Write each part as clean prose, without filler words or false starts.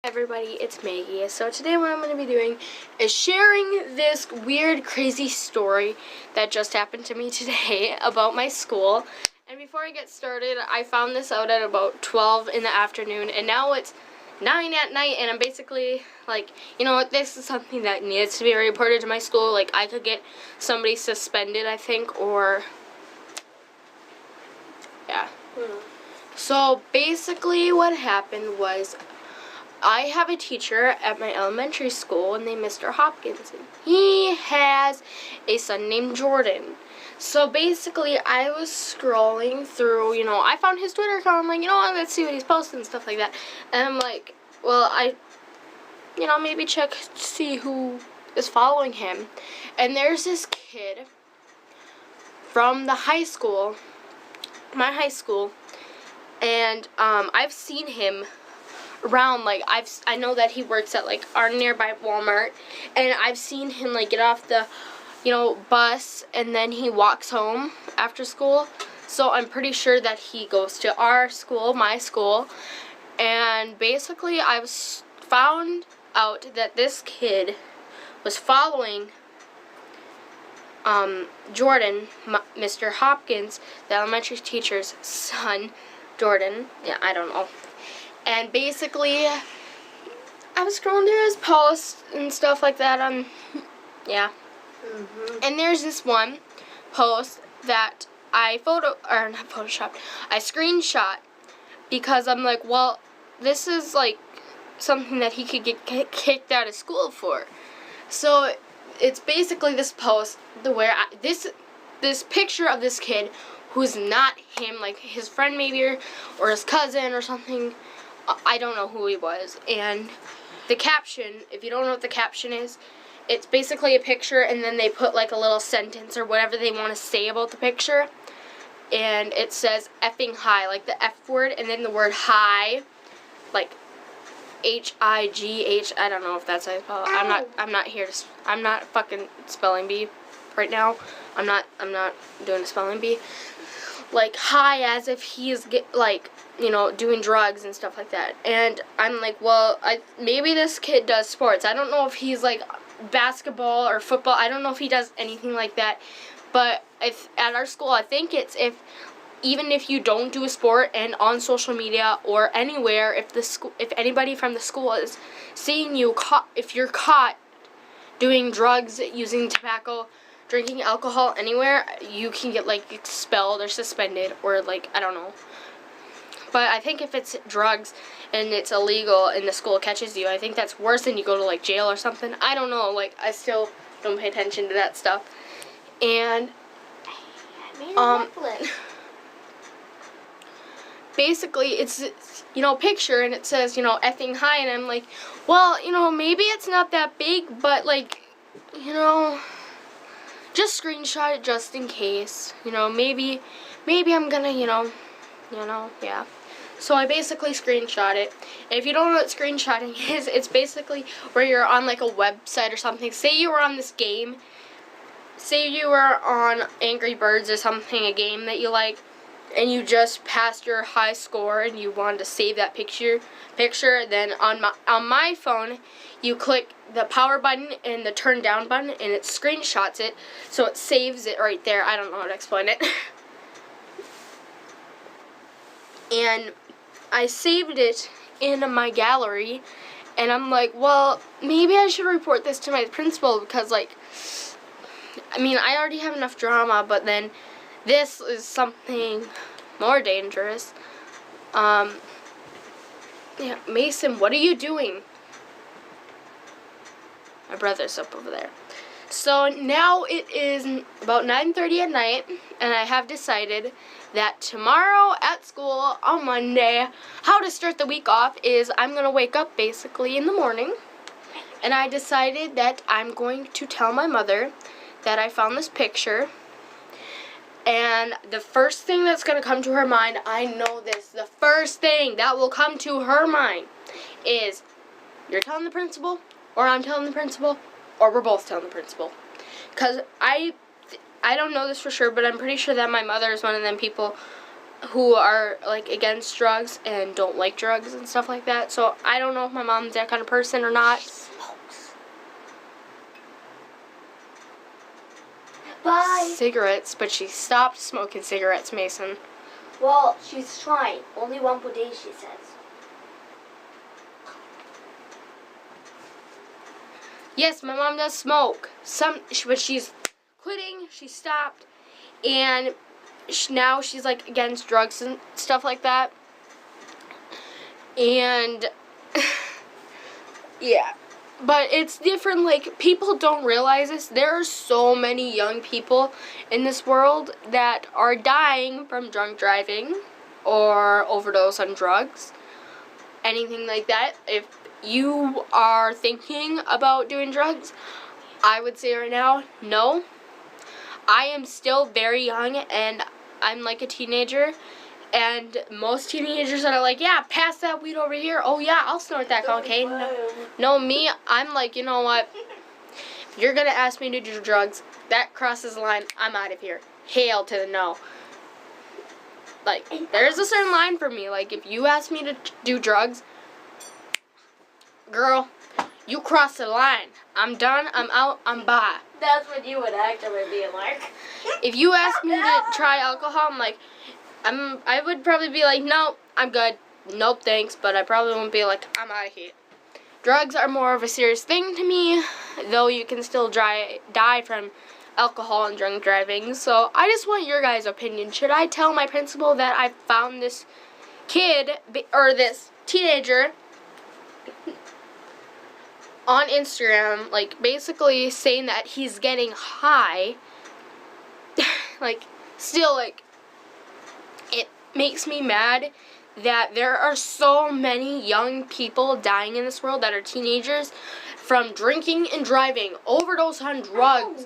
Everybody, it's Maggie. So today what I'm going to be doing is sharing this weird, crazy story that just happened to me today about my school. And before I get started, I found this out at about 12 in the afternoon, and now it's 9 at night, and I'm basically like, you know what, this is something that needs to be reported to my school. Like, I could get somebody suspended, I think, or, yeah. So basically what happened was, I have a teacher at my elementary school named Mr. Hopkins. He has a son named Jordan. So basically, I was scrolling through, I found his Twitter account. I'm like, let's see what he's posting and stuff like that. And I'm like, well, maybe check to see who is following him. And there's this kid from the high school, my high school, and I've seen him around. Like, I know that he works at like our nearby Walmart, and I've seen him like get off the bus and then he walks home after school. So I'm pretty sure that he goes to our school, my school. And basically I found out that this kid was following Jordan, Mr. Hopkins, the elementary teacher's son, Jordan. Yeah, I don't know. And basically, I was scrolling through his posts and stuff like that yeah. And there's this one post that I I screenshot, because I'm like, well, this is like something that he could get kicked out of school for. So it's basically this post where this picture of this kid who's not him, like his friend maybe, or his cousin or something. I don't know who he was. And the caption, if you don't know what the caption is, it's basically a picture and then they put like a little sentence or whatever they want to say about the picture. And it says effing high, like the F word, and then the word high, like H-I-G-H. I don't know if that's how you spell it. I'm not fucking spelling bee right now. I'm not doing a spelling bee. Like high, as if he is doing drugs and stuff like that. And I'm like, well, maybe this kid does sports. I don't know if he's like basketball or football. I don't know if he does anything like that. But at our school, I think it's even if you don't do a sport, and on social media or anywhere, if anybody from the school is seeing you, if you're caught doing drugs, using tobacco, drinking alcohol anywhere, you can get like expelled or suspended, or like, I don't know. But I think if it's drugs and it's illegal and the school catches you, I think that's worse than you go to like jail or something. I don't know, like I still don't pay attention to that stuff. And basically it's picture, and it says effing high, and I'm like, well, maybe it's not that big, but like, just screenshot it just in case. Maybe I'm gonna, yeah. So I basically screenshot it. And if you don't know what screenshotting is, it's basically where you're on like a website or something. Say you were on this game. Say you were on Angry Birds or something, a game that you like, and you just passed your high score and you wanted to save that picture, then on my phone, you click the power button and the turn down button, and it screenshots it, so it saves it right there. I don't know how to explain it. And I saved it in my gallery, and I'm like, well, maybe I should report this to my principal, because like, I already have enough drama, but then this is something more dangerous. Yeah, Mason, what are you doing? My brother's up over there. So now it is about 9:30 at night, and I have decided that tomorrow at school on Monday, how to start the week off is I'm going to wake up basically in the morning, and I decided that I'm going to tell my mother that I found this picture. And the first thing that's going to come to her mind, I know this, the first thing that will come to her mind is, you're telling the principal, or I'm telling the principal, or we're both telling the principal. Because I don't know this for sure, but I'm pretty sure that my mother is one of them people who are like against drugs and don't like drugs and stuff like that. So I don't know if my mom's that kind of person or not. She smokes. Bye. Cigarettes, but she stopped smoking cigarettes, Mason. Well, she's trying. Only one per day, she says. Yes, my mom does smoke. But she's quitting. She stopped, and now she's like against drugs and stuff like that. And yeah, but it's different. Like, people don't realize this. There are so many young people in this world that are dying from drunk driving or overdose on drugs, anything like that. If you are thinking about doing drugs, I would say right now, no. I am still very young, and I'm like a teenager, and most teenagers are like, yeah, pass that weed over here. Oh yeah, I'll snort that cocaine. No, me, I'm like, you know what? If you're gonna ask me to do drugs, that crosses the line. I'm out of here. Hail to the no. Like, there's a certain line for me. Like, if you ask me to do drugs, girl, you cross the line. I'm done. I'm out. I'm bye. That's what you would actually be like. If you ask me to try alcohol, I'm like, I would probably be like, no, I'm good. Nope, thanks. But I probably won't be like, I'm out of here. Drugs are more of a serious thing to me, though you can still die from alcohol and drunk driving. So I just want your guys' opinion. Should I tell my principal that I found this kid, or this teenager, on Instagram, like, basically saying that he's getting high? Like, still, like, it makes me mad that there are so many young people dying in this world that are teenagers from drinking and driving, overdose on drugs,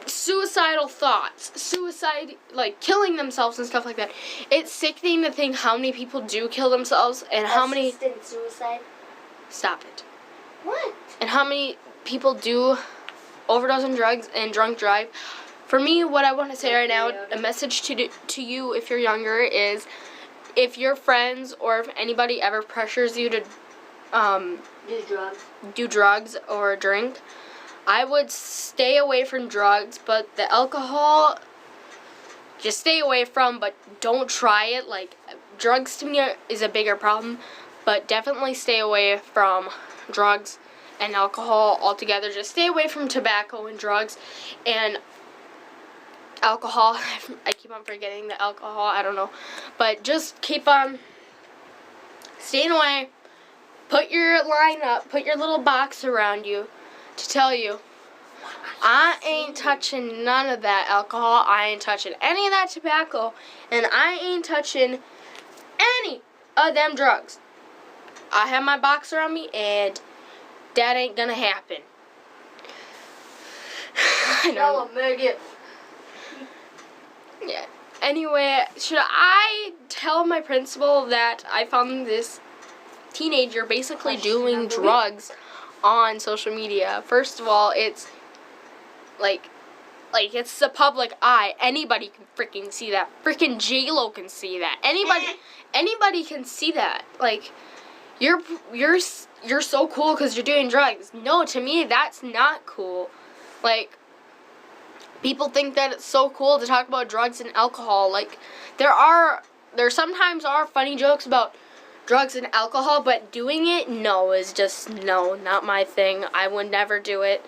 suicidal thoughts, suicide, like, killing themselves and stuff like that. It's sickening to think how many people do kill themselves and how many... Assisted suicide? Stop it. What? And how many people do overdose on drugs and drunk drive. For me, what I want to say right now, a message to you if you're younger, is if your friends or if anybody ever pressures you to do drugs or drink, I would stay away from drugs, but the alcohol, just stay away from, but don't try it. Like, drugs to me is a bigger problem, but definitely stay away from drugs and alcohol altogether. Just stay away from tobacco and drugs and alcohol. I keep on forgetting the alcohol, I don't know. But just keep on staying away. Put your line up, put your little box around you to tell you, I ain't touching none of that alcohol, I ain't touching any of that tobacco, and I ain't touching any of them drugs. I have my box around me, and that ain't gonna happen. I know. Yeah. Anyway, should I tell my principal that I found this teenager basically doing drugs on social media? First of all, it's like it's the public eye. Anybody can freaking see that. Freaking J-Lo can see that. Anybody can see that. Like, you're so cool because you're doing drugs. No, to me, that's not cool. Like, people think that it's so cool to talk about drugs and alcohol. Like, there sometimes are funny jokes about drugs and alcohol, but doing it, no, is just, no, not my thing. I would never do it.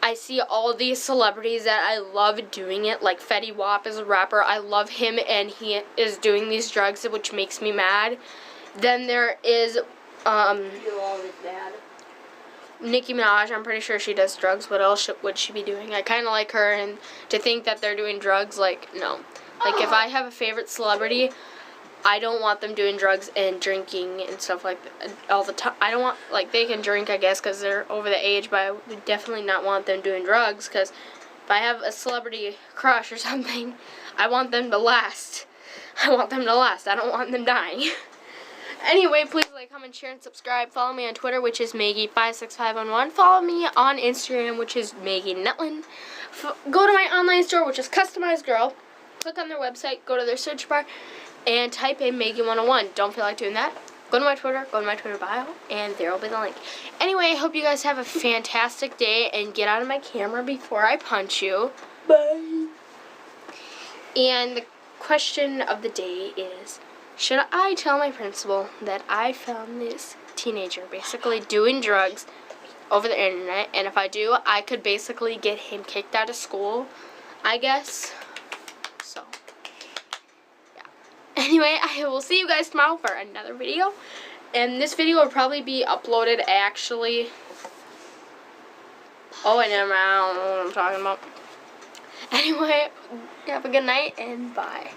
I see all these celebrities that I love doing it, like Fetty Wap is a rapper. I love him, and he is doing these drugs, which makes me mad. Then there is, Nicki Minaj. I'm pretty sure she does drugs. What else would she be doing? I kind of like her, and to think that they're doing drugs, like, no. Like, if I have a favorite celebrity, I don't want them doing drugs and drinking and stuff like that all the time. I don't want, like, they can drink, I guess, because they're over the age, but I would definitely not want them doing drugs, because if I have a celebrity crush or something, I want them to last. I want them to last. I don't want them dying. Anyway, please like, comment, share, and subscribe. Follow me on Twitter, which is Maggie56511. Follow me on Instagram, which is Maggie Netlin. Go to my online store, which is Customized Girl. Click on their website, go to their search bar, and type in Megan101. Don't feel like doing that? Go to my Twitter bio, and there will be the link. Anyway, I hope you guys have a fantastic day, and get out of my camera before I punch you. Bye. And the question of the day is, should I tell my principal that I found this teenager basically doing drugs over the internet, and if I do, I could basically get him kicked out of school, I guess. So, yeah. Anyway, I will see you guys tomorrow for another video. And this video will probably be uploaded actually. Oh, I don't know what I'm talking about. Anyway, have a good night and bye.